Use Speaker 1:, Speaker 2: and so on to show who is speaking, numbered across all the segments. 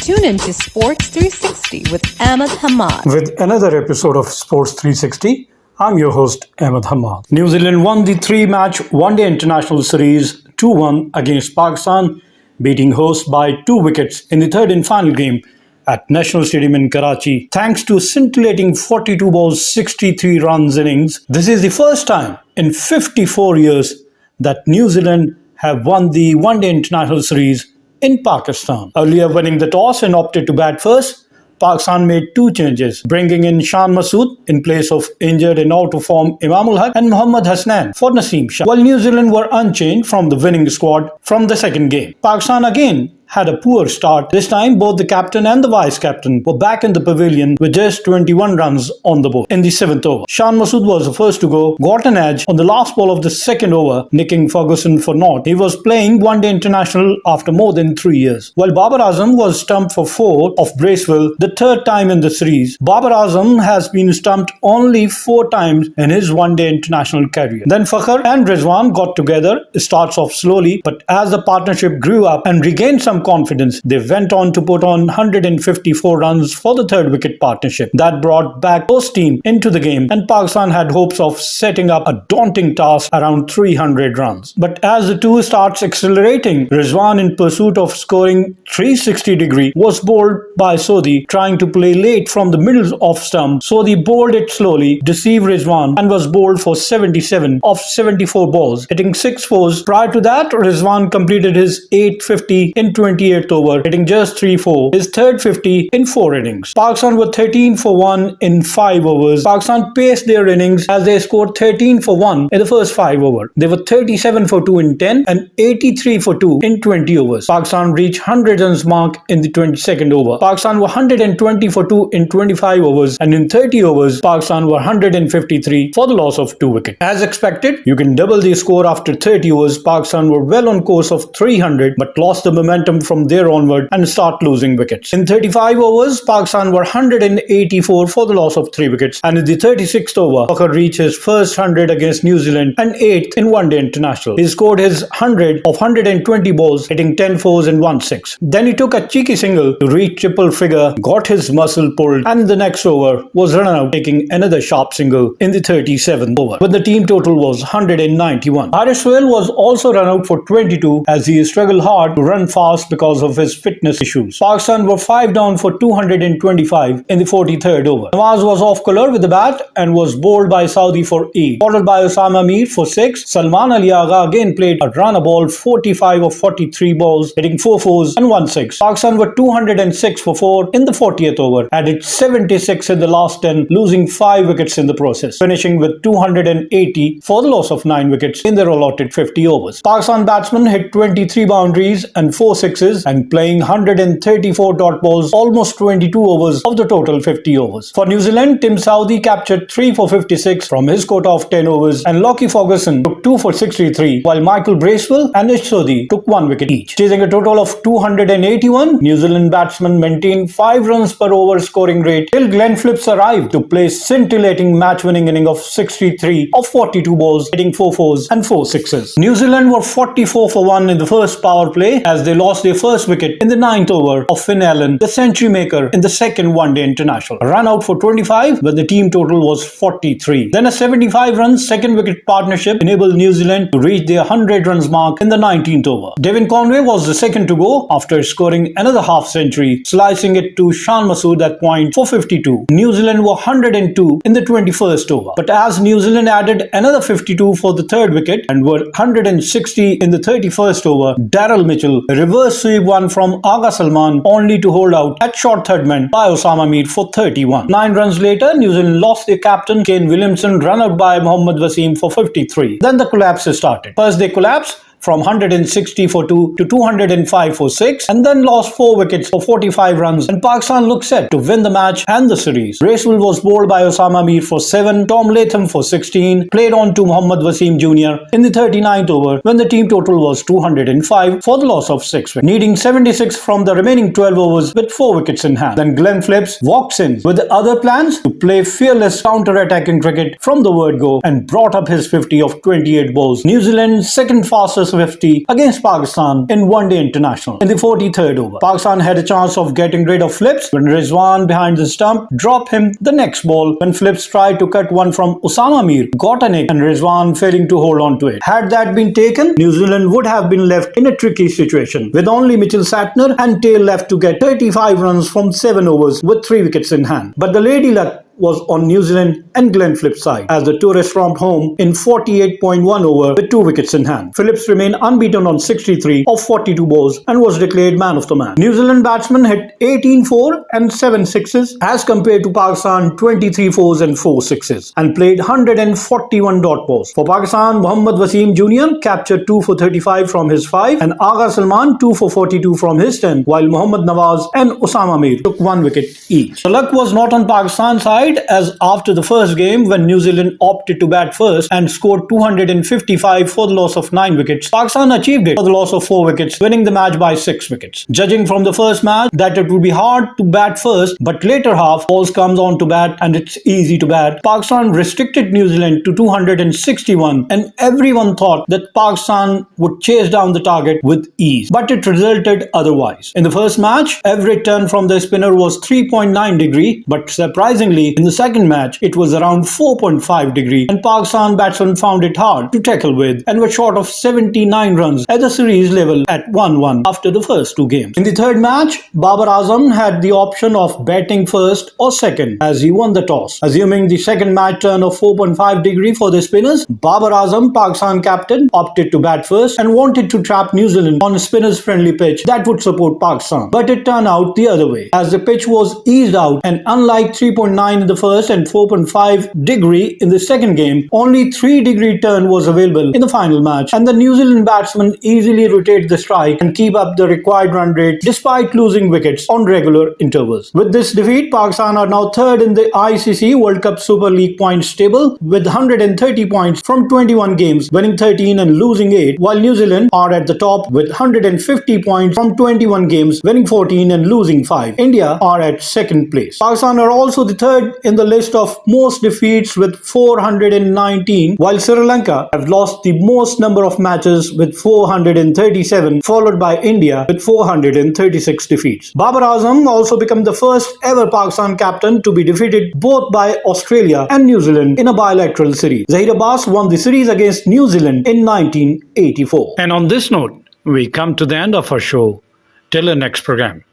Speaker 1: Tune in to Sports 360 with Ahmed Hamad.
Speaker 2: With another episode of Sports 360, I'm your host, Ahmed Hamad. New Zealand won the three-match one-day international series 2-1 against Pakistan, beating hosts by 2 wickets in the third and final game at National Stadium in Karachi, thanks to scintillating 42 balls, 63 runs innings. This is the first time in 54 years that New Zealand have won the one-day international series in Pakistan. Earlier winning the toss and opted to bat first, Pakistan made 2 changes, bringing in Shan Masood in place of injured and out-of-form Imamul Haq and Mohammad Hasnain for Naseem Shah, while New Zealand were unchanged from the winning squad from the second game. Pakistan again had a poor start. This time, both the captain and the vice-captain were back in the pavilion with just 21 runs on the board in the 7th over. Shan Masood was the first to go, got an edge on the last ball of the second over, nicking Ferguson for naught. He was playing one-day international after more than 3 years. While Babar Azam was stumped for 4 of Bracewell, the third time in the series. Babar Azam has been stumped only 4 times in his one-day international career. Then Fakhr and Rizwan got together. It starts off slowly, but as the partnership grew up and regained some confidence, they went on to put on 154 runs for the third wicket partnership. That brought back both team into the game, and Pakistan had hopes of setting up a daunting task around 300 runs. But as the two starts accelerating, Rizwan, in pursuit of scoring 360 was bowled by Sodhi, trying to play late from the middle of stump. Sodhi bowled it slowly, deceived Rizwan, and was bowled for 77 of 74 balls, hitting 6 fours. Prior to that, Rizwan completed his 850 in 28th over, hitting just 3-4, his third 50 in 4 innings. Pakistan were 13 for 1 in 5 overs. Pakistan paced their innings as they scored 13 for 1 in the first 5 overs. They were 37 for 2 in 10 and 83 for 2 in 20 overs. Pakistan reached 100 runs mark in the 22nd over. Pakistan were 120 for 2 in 25 overs, and in 30 overs, Pakistan were 153 for the loss of 2 wickets. As expected, you can double the score after 30 overs. Pakistan were well on course of 300 but lost the momentum from there onward and start losing wickets. In 35 overs, Pakistan were 184 for the loss of 3 wickets, and in the 36th over, Fakhr reached his first 100 against New Zealand and 8th in one-day international. He scored his 100 of 120 balls, hitting 10 fours and 1 6. Then he took a cheeky single to reach triple figure, got his muscle pulled, and in the next over was run out, taking another sharp single in the 37th over, when the team total was 191. Haris Sohail was also run out for 22 as he struggled hard to run fast because of his fitness issues. Pakistan were 5 down for 225 in the 43rd over. Nawaz was off colour with the bat and was bowled by Saudi for 8, followed by Osama Mir for 6. Salman Ali Agha again played a run ball, 45 of 43 balls, hitting 4 fours and 1 6. Pakistan were 206 for 4 in the 40th over, added 76 in the last 10, losing 5 wickets in the process, finishing with 280 for the loss of 9 wickets in their allotted 50 overs. Pakistan batsmen hit 23 boundaries and 4 sixes, and playing 134 dot balls, almost 22 overs of the total 50 overs. For New Zealand, Tim Southee captured 3 for 56 from his quota of 10 overs, and Lockie Ferguson took 2 for 63, while Michael Bracewell and Ish Sodhi took 1 wicket each. Chasing a total of 281, New Zealand batsmen maintained 5 runs per over scoring rate till Glenn Phillips arrived to play scintillating match-winning inning of 63 of 42 balls, hitting 4 fours and 4 sixes. New Zealand were 44 for 1 in the first power play as they lost their first wicket in the 9th over of Finn Allen, the century maker in the second one-day international. A run out for 25 when the team total was 43. Then a 75-run second wicket partnership enabled New Zealand to reach their 100 runs mark in the 19th over. Devin Conway was the second to go after scoring another half century, slicing it to Shan Masood at point for 52. New Zealand were 102 in the 21st over, but as New Zealand added another 52 for the third wicket and were 160 in the 31st over, Daryl Mitchell reverse sweep one from Agha Salman, only to hold out at short third man by Osama Mir for 31. 9 runs later, New Zealand lost their captain Kane Williamson, run out by Mohammad Wasim for 53. Then the collapse started. First they collapsed from 160 for 2 to 205 for 6, and then lost 4 wickets for 45 runs, and Pakistan looked set to win the match and the series. Bracewell was bowled by Osama Mir for 7, Tom Latham for 16, played on to Mohammad Wasim Jr. in the 39th over when the team total was 205 for the loss of 6 wickets, needing 76 from the remaining 12 overs with 4 wickets in hand. Then Glenn Phillips walks in with the other plans to play fearless counter-attacking cricket from the word go and brought up his 50 of 28 balls. New Zealand's second fastest 50 against Pakistan in one-day international. In the 43rd over, Pakistan had a chance of getting rid of Phillips when Rizwan behind the stump dropped him the next ball when Phillips tried to cut one from Osama Mir, got an it, and Rizwan failing to hold on to it. Had that been taken, New Zealand would have been left in a tricky situation with only Mitchell Satner and Tail left to get 35 runs from 7 overs with 3 wickets in hand. But the Lady Luck was on New Zealand and Glenn Phillips' side as the tourists romped home in 48.1 over with 2 wickets in hand. Phillips remained unbeaten on 63 of 42 balls and was declared man of the match. New Zealand batsmen hit 18 4 and 7 sixes as compared to Pakistan 23 fours and 4 sixes and played 141 dot balls. For Pakistan, Mohammad Wasim Jr. captured 2 for 35 from his 5 and Agha Salman 2 for 42 from his 10, while Mohammad Nawaz and Osama Mir took 1 wicket each. The luck was not on Pakistan's side, as after the first game when New Zealand opted to bat first and scored 255 for the loss of 9 wickets, Pakistan achieved it for the loss of 4 wickets, winning the match by 6 wickets. Judging from the first match that it would be hard to bat first, but later half balls comes on to bat and it's easy to bat, Pakistan restricted New Zealand to 261 and everyone thought that Pakistan would chase down the target with ease, but it resulted otherwise. In the first match, average turn from the spinner was 3.9 degree, but surprisingly in the second match, it was around 4.5 degree and Pakistan batsmen found it hard to tackle with and were short of 79 runs at the series level at 1-1 after the first 2 games. In the third match, Babar Azam had the option of batting first or second as he won the toss. Assuming the second match turn of 4.5 degree for the spinners, Babar Azam, Pakistan captain, opted to bat first and wanted to trap New Zealand on a spinners friendly pitch that would support Pakistan. But it turned out the other way as the pitch was eased out and unlike 3.9 in the first and 4.5 degree in the second game, only 3 degree turn was available in the final match and the New Zealand batsmen easily rotate the strike and keep up the required run rate despite losing wickets on regular intervals. With this defeat, Pakistan are now third in the ICC World Cup Super League points table with 130 points from 21 games, winning 13 and losing 8, while New Zealand are at the top with 150 points from 21 games, winning 14 and losing 5. India are at second place. Pakistan are also the third in the list of most defeats with 419, while Sri Lanka have lost the most number of matches with 437, followed by India with 436 defeats. Babar Azam also became the first ever Pakistan captain to be defeated both by Australia and New Zealand in a bilateral series. Zahir Abbas won the series against New Zealand in 1984. And on this note, we come to the end of our show. Till the next program,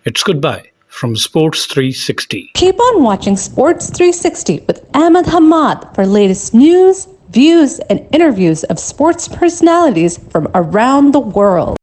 Speaker 2: it's goodbye from Sports 360.
Speaker 1: Keep on watching Sports 360 with Ahmed Hamad for latest news, views, and interviews of sports personalities from around the world.